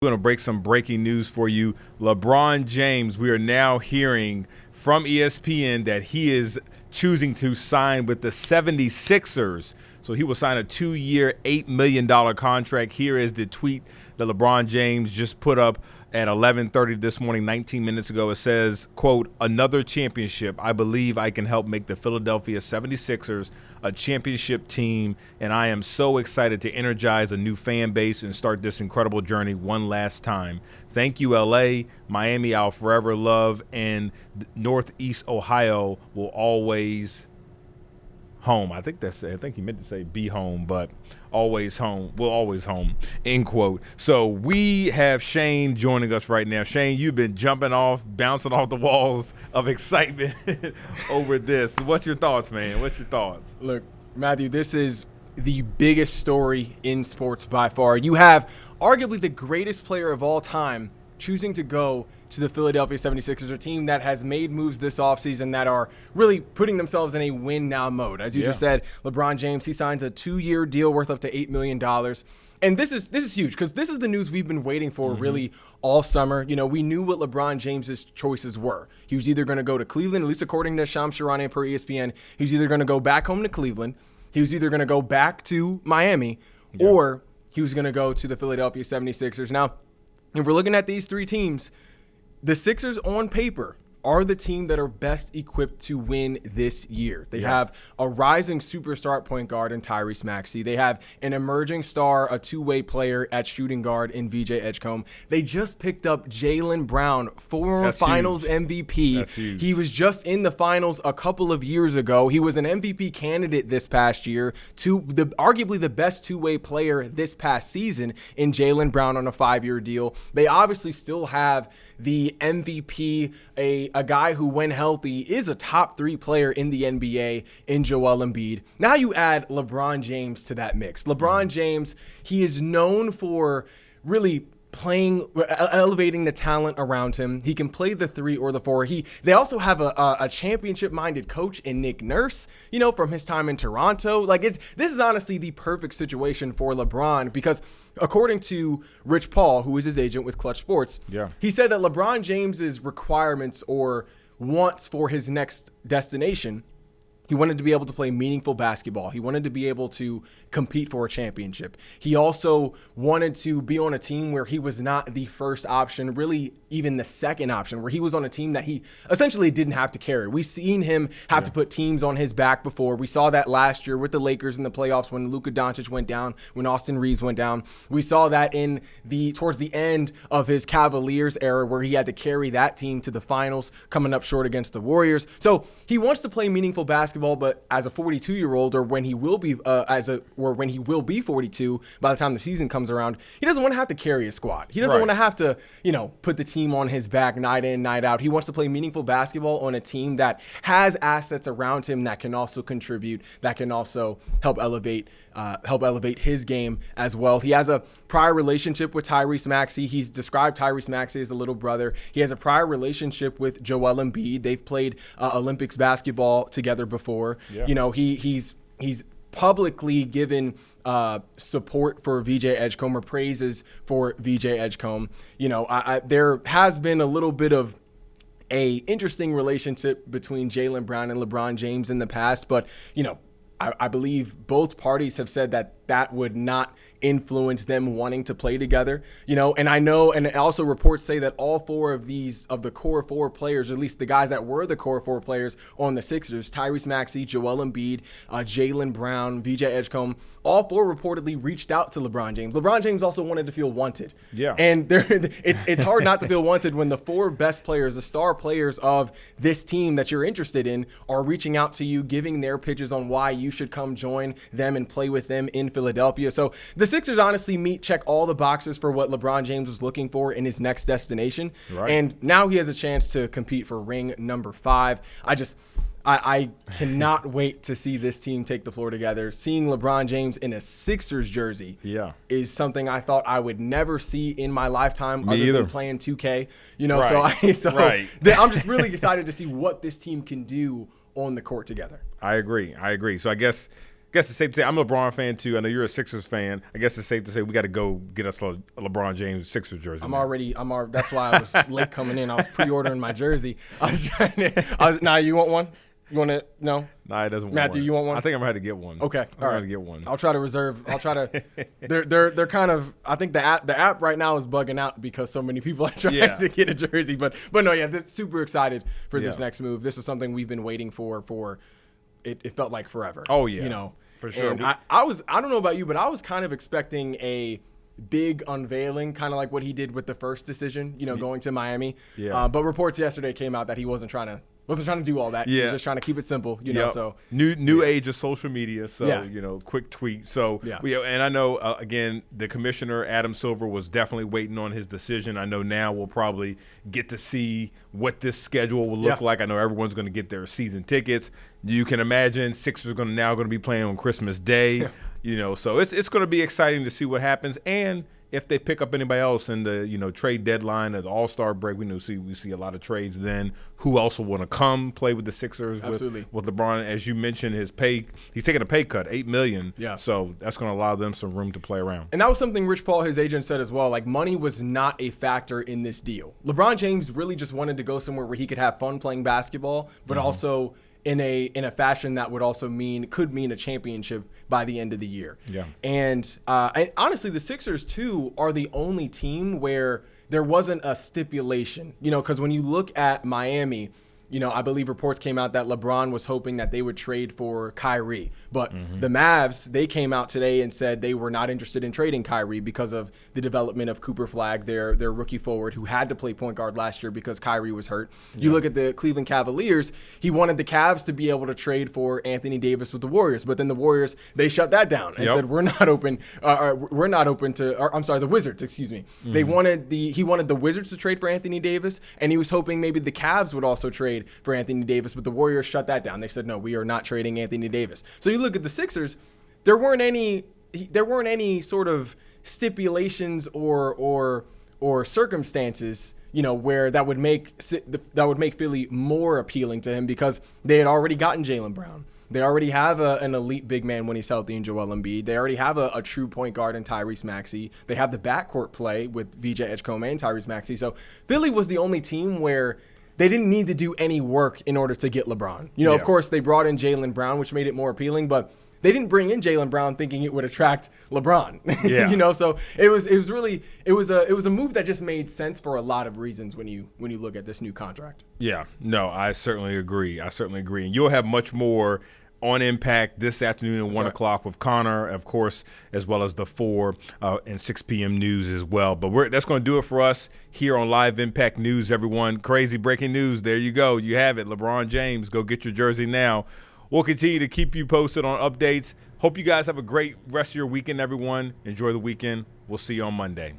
We're going to break some breaking news for you. LeBron James, we are now hearing from ESPN that he is choosing to sign with the 76ers. So he will sign a 2-year, $8 million contract. Here is the tweet that LeBron James just put up at 11:30 this morning, 19 minutes ago. It says, quote, "Another championship. I believe I can help make the Philadelphia 76ers a championship team, and I am so excited to energize a new fan base and start this incredible journey one last time. Thank you, LA. Miami, I'll forever love, and Northeast Ohio will always home." I think he meant to say be home, but always home. We'll always home, end quote. So we have Shane joining us right now. Shane, you've been jumping off, bouncing off the walls of excitement over this. What's your thoughts, man? What's your thoughts? Look, Matthew, this is the biggest story in sports by far. You have arguably the greatest player of all time choosing to go to the Philadelphia 76ers, a team that has made moves this offseason that are really putting themselves in a win-now mode. As you just said, LeBron James, he signs a 2-year deal worth up to $8 million. And this is huge because this is the news we've been waiting for really all summer. You know, we knew what LeBron James's choices were. He was either going to go to Cleveland, at least according to Shams Charania per ESPN. He was either going to go back home to Cleveland, he was either going to go back to Miami, or he was going to go to the Philadelphia 76ers. Now, if we're looking at these three teams, the Sixers on paper are the team that are best equipped to win this year. They have a rising superstar at point guard in Tyrese Maxey. They have an emerging star, a two-way player at shooting guard in VJ Edgecombe. They just picked up Jaylen Brown, former Finals MVP. He was just in the finals a couple of years ago. He was an MVP candidate this past year, arguably the best two-way player this past season in Jaylen Brown on a 5-year deal. They obviously still have the MVP, a guy who, when healthy, is a top 3 player in the NBA in Joel Embiid. Now you add LeBron James to that mix. LeBron James, he is known for really elevating the talent around him. He can play the 3 or the 4. They also have a championship-minded coach in Nick Nurse, you know, from his time in Toronto. This is honestly the perfect situation for LeBron because according to Rich Paul, who is his agent with Clutch Sports, he said that LeBron James's requirements or wants for his next destination, he wanted to be able to play meaningful basketball. He wanted to be able to compete for a championship. He also wanted to be on a team where he was not the first option, really even the second option, where he was on a team that he essentially didn't have to carry. We've seen him have to put teams on his back before. We saw that last year with the Lakers in the playoffs when Luka Doncic went down, when Austin Reeves went down. We saw that towards the end of his Cavaliers era where he had to carry that team to the finals, coming up short against the Warriors. So he wants to play meaningful basketball, but as a 42-year-old, or when he will be when he will be 42 by the time the season comes around, he doesn't want to have to carry a squad. He doesn't want to have to, put the team on his back night in, night out. He wants to play meaningful basketball on a team that has assets around him that can also contribute, that can also help elevate his game as well. He has a prior relationship with Tyrese Maxey. He's described Tyrese Maxey as a little brother. He has a prior relationship with Joel Embiid. They've played Olympics basketball together before. He's publicly given support for VJ Edgecombe or praises for VJ Edgecombe. There has been a little bit of a interesting relationship between Jaylen Brown and LeBron James in the past, but I believe both parties have said that would not influence them wanting to play together, and I know, and also reports say that all 4 of the core 4 players, or at least the guys that were the core 4 players on the Sixers, Tyrese Maxey, Joel Embiid, Jaylen Brown, VJ Edgecombe, all 4 reportedly reached out to LeBron James. LeBron James also wanted to feel wanted. And it's hard not to feel wanted when the 4 best players, the star players of this team that you're interested in, are reaching out to you, giving their pitches on why you should come join them and play with them in Philadelphia. So the Sixers honestly check all the boxes for what LeBron James was looking for in his next destination. And now he has a chance to compete for ring number 5. I cannot wait to see this team take the floor together. Seeing LeBron James in a Sixers jersey is something I thought I would never see in my lifetime than playing 2K. I'm just really excited to see what this team can do on the court together. I agree. So I guess guess it's safe to say I'm a LeBron fan too. I know you're a Sixers fan. I guess it's safe to say we got to go get us a LeBron James Sixers jersey. That's why I was late coming in. I was pre-ordering my jersey. Nah, you want one? You want to? No. Nah, it doesn't. Matthew, you want one? I think I'm gonna have to get one. Okay, I'm gonna get one. I'll try to reserve. I'll try to. They're kind of. I think the app right now is bugging out because so many people are trying to get a jersey. But no, yeah, super excited for this next move. This is something we've been waiting for. It felt like forever. Oh yeah, you know, for sure. And I don't know about you, but I was kind of expecting a big unveiling, kind of like what he did with the first decision. You know, going to Miami. Yeah. But reports yesterday came out that he wasn't trying to do all that. He was just trying to keep it simple, you know. So new age of social media. So you know, quick tweet. So and I know again, the commissioner Adam Silver was definitely waiting on his decision. I know now we'll probably get to see what this schedule will look like. I know everyone's going to get their season tickets. You can imagine Sixers are now going to be playing on Christmas Day. Yeah. You know, so it's going to be exciting to see what happens. And if they pick up anybody else in the trade deadline or the All-Star break, we see a lot of trades then. Who else will want to come play with the Sixers with LeBron? As you mentioned, he's taking a pay cut, $8 million. Yeah. So that's going to allow them some room to play around. And that was something Rich Paul, his agent, said as well. Like, money was not a factor in this deal. LeBron James really just wanted to go somewhere where he could have fun playing basketball, but also in a fashion that would also could mean a championship by the end of the year. Yeah. And honestly, the Sixers too are the only team where there wasn't a stipulation, you know, because when you look at Miami, you know, I believe reports came out that LeBron was hoping that they would trade for Kyrie. But the Mavs, they came out today and said they were not interested in trading Kyrie because of the development of Cooper Flagg, their rookie forward, who had to play point guard last year because Kyrie was hurt. You look at the Cleveland Cavaliers, he wanted the Cavs to be able to trade for Anthony Davis with the Warriors. But then the Warriors, they shut that down and said, we're not open to, I'm sorry, the Wizards, excuse me. He wanted the Wizards to trade for Anthony Davis, and he was hoping maybe the Cavs would also trade for Anthony Davis, but the Warriors shut that down. They said, no, we are not trading Anthony Davis. So you look at the Sixers, there weren't any sort of stipulations or circumstances, you know, where that would make Philly more appealing to him because they had already gotten Jaylen Brown. They already have an elite big man when he's healthy in Joel Embiid. They already have a true point guard in Tyrese Maxey. They have the backcourt play with VJ Edgecombe and Tyrese Maxey. So Philly was the only team where they didn't need to do any work in order to get LeBron. You know, of course, they brought in Jaylen Brown, which made it more appealing, but they didn't bring in Jaylen Brown thinking it would attract LeBron. Yeah. You know, so it was a move that just made sense for a lot of reasons when you look at this new contract. Yeah. No, I certainly agree. And you'll have much more on Impact this afternoon at 1 o'clock with Connor, of course, as well as the 4 and 6 p.m. news as well. But that's going to do it for us here on Live Impact News, everyone. Crazy breaking news. There you go. You have it. LeBron James, go get your jersey now. We'll continue to keep you posted on updates. Hope you guys have a great rest of your weekend, everyone. Enjoy the weekend. We'll see you on Monday.